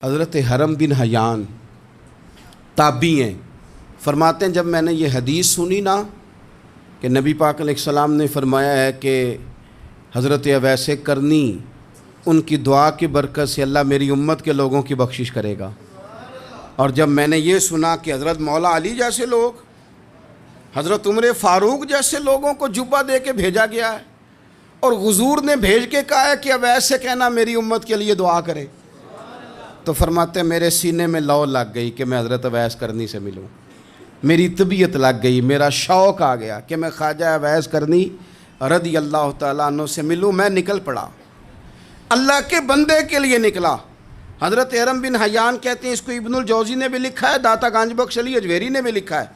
حضرت حرم بن حیان تابعی ہیں، فرماتے ہیں جب میں نے یہ حدیث سنی نا کہ نبی پاک علیہ السلام نے فرمایا ہے کہ حضرت اویس کرنی ان کی دعا کی برکت سے اللہ میری امت کے لوگوں کی بخشش کرے گا، اور جب میں نے یہ سنا کہ حضرت مولا علی جیسے لوگ، حضرت عمر فاروق جیسے لوگوں کو جبہ دے کے بھیجا گیا ہے، اور حضور نے بھیج کے کہا ہے کہ اویس سے کہنا میری امت کے لیے دعا کرے، تو فرماتے ہیں میرے سینے میں لو لگ گئی کہ میں حضرت اویس کرنی سے ملوں، میری طبیعت لگ گئی، میرا شوق آ گیا کہ میں خواجہ اویس کرنی رضی اللہ تعالیٰ عنہ سے ملوں۔ میں نکل پڑا، اللہ کے بندے کے لیے نکلا۔ حضرت حرم بن حیان کہتے ہیں، اس کو ابن الجوزی نے بھی لکھا ہے، داتا گنج بخش علی اجویری نے بھی لکھا ہے،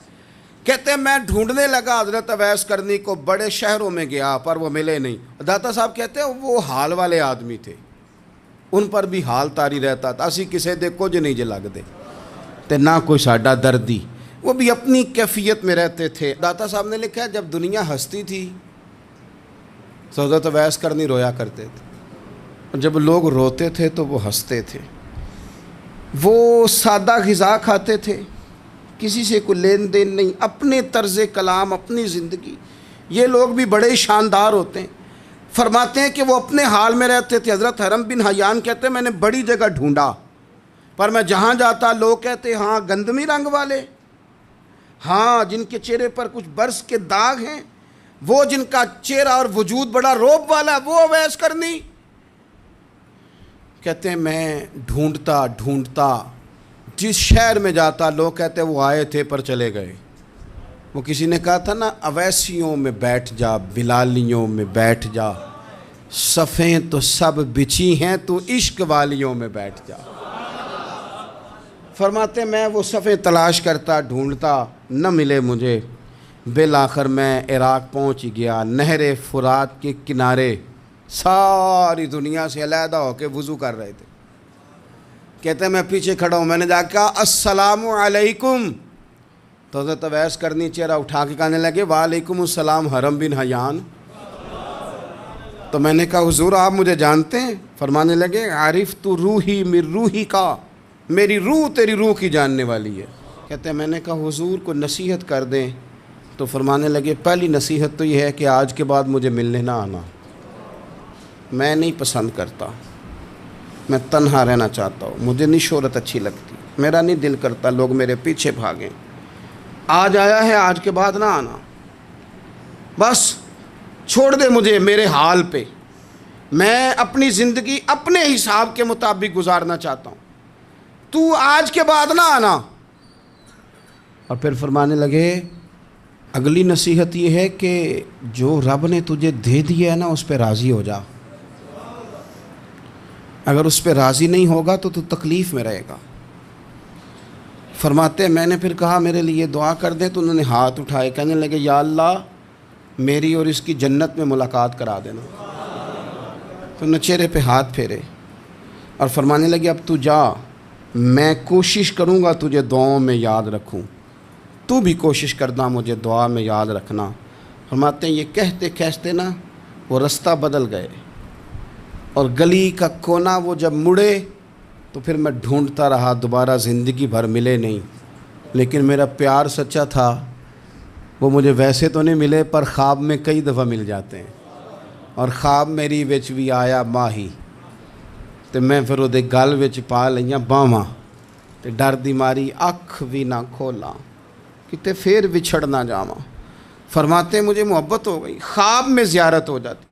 کہتے ہیں میں ڈھونڈنے لگا حضرت اویس کرنی کو، بڑے شہروں میں گیا پر وہ ملے نہیں۔ داتا صاحب کہتے ہیں وہ حال والے آدمی تھے، ان پر بھی حال تاری رہتا تھا، اسی کسے دے کچھ نہیں جے لگ دے تے نہ کوئی ساڈا دردی، وہ بھی اپنی کیفیت میں رہتے تھے۔ داتا صاحب نے لکھا ہے جب دنیا ہستی تھی تو حضرت اویس کرنی رویا کرتے تھے، اور جب لوگ روتے تھے تو وہ ہنستے تھے۔ وہ سادہ غذا کھاتے تھے، کسی سے کوئی لین دین نہیں، اپنے طرز کلام، اپنی زندگی۔ یہ لوگ بھی بڑے شاندار ہوتے ہیں، فرماتے ہیں کہ وہ اپنے حال میں رہتے تھے۔ حضرت حرم بن حیان کہتے ہیں میں نے بڑی جگہ ڈھونڈا، پر میں جہاں جاتا لوگ کہتے ہاں گندمی رنگ والے، ہاں جن کے چہرے پر کچھ برس کے داغ ہیں، وہ جن کا چہرہ اور وجود بڑا روب والا ہے، وہ اویس کرنی۔ کہتے ہیں میں ڈھونڈتا جس شہر میں جاتا لوگ کہتے وہ آئے تھے پر چلے گئے۔ وہ کسی نے کہا تھا نا، اویسیوں میں بیٹھ جا بلالیوں میں بیٹھ جا، صفیں تو سب بچھی ہیں تو عشق والیوں میں بیٹھ جا۔ فرماتے میں وہ صفیں تلاش کرتا ڈھونڈتا، نہ ملے مجھے، بالآخر میں عراق پہنچ گیا۔ نہر فرات کے کنارے ساری دنیا سے علیحدہ ہو کے وضو کر رہے تھے۔ کہتے ہیں میں پیچھے کھڑا ہوں، میں نے جا کے کہا السلام علیکم، تو حضرت اویس کرنی چہرہ اٹھا کے کہنے لگے وعلیکم السلام حرم بن حیان۔ تو میں نے کہا حضور آپ مجھے جانتے ہیں؟ فرمانے لگے عارف تو روحی من روحی کا، میری روح تیری روح کی جاننے والی ہے۔ کہتے ہیں میں نے کہا حضور کو نصیحت کر دیں، تو فرمانے لگے پہلی نصیحت تو یہ ہے کہ آج کے بعد مجھے ملنے نہ آنا، میں نہیں پسند کرتا، میں تنہا رہنا چاہتا ہوں، مجھے نہیں شہرت اچھی لگتی، میرا نہیں دل کرتا لوگ میرے پیچھے بھاگیں، آج آیا ہے آج کے بعد نہ آنا، بس چھوڑ دے مجھے میرے حال پہ، میں اپنی زندگی اپنے حساب کے مطابق گزارنا چاہتا ہوں، تو آج کے بعد نہ آنا۔ اور پھر فرمانے لگے اگلی نصیحت یہ ہے کہ جو رب نے تجھے دے دیا ہے نا اس پہ راضی ہو جا، اگر اس پہ راضی نہیں ہوگا تو تکلیف میں رہے گا۔ فرماتے ہیں میں نے پھر کہا میرے لیے دعا کر دیں، تو انہوں نے ہاتھ اٹھائے، کہنے لگے یا اللہ میری اور اس کی جنت میں ملاقات کرا دینا۔ تو انہوں نے چہرے پہ ہاتھ پھیرے اور فرمانے لگے اب تو جا، میں کوشش کروں گا تجھے دعاؤں میں یاد رکھوں، تو بھی کوشش کرنا مجھے دعا میں یاد رکھنا۔ فرماتے ہیں یہ کہتے کہتے نا وہ رستہ بدل گئے، اور گلی کا کونا وہ جب مڑے تو پھر میں ڈھونڈتا رہا، دوبارہ زندگی بھر ملے نہیں، لیکن میرا پیار سچا تھا، وہ مجھے ویسے تو نہیں ملے پر خواب میں کئی دفعہ مل جاتے ہیں، اور خواب میری وچ بھی آیا ماہی، تو میں پھر وہ گل وچ پا لئیاں باواں، تو ڈر دی ماری اکھ بھی نہ کھولا کتے پھر وچھڑ نہ جاواں۔ فرماتے ہیں مجھے محبت ہو گئی، خواب میں زیارت ہو جاتی۔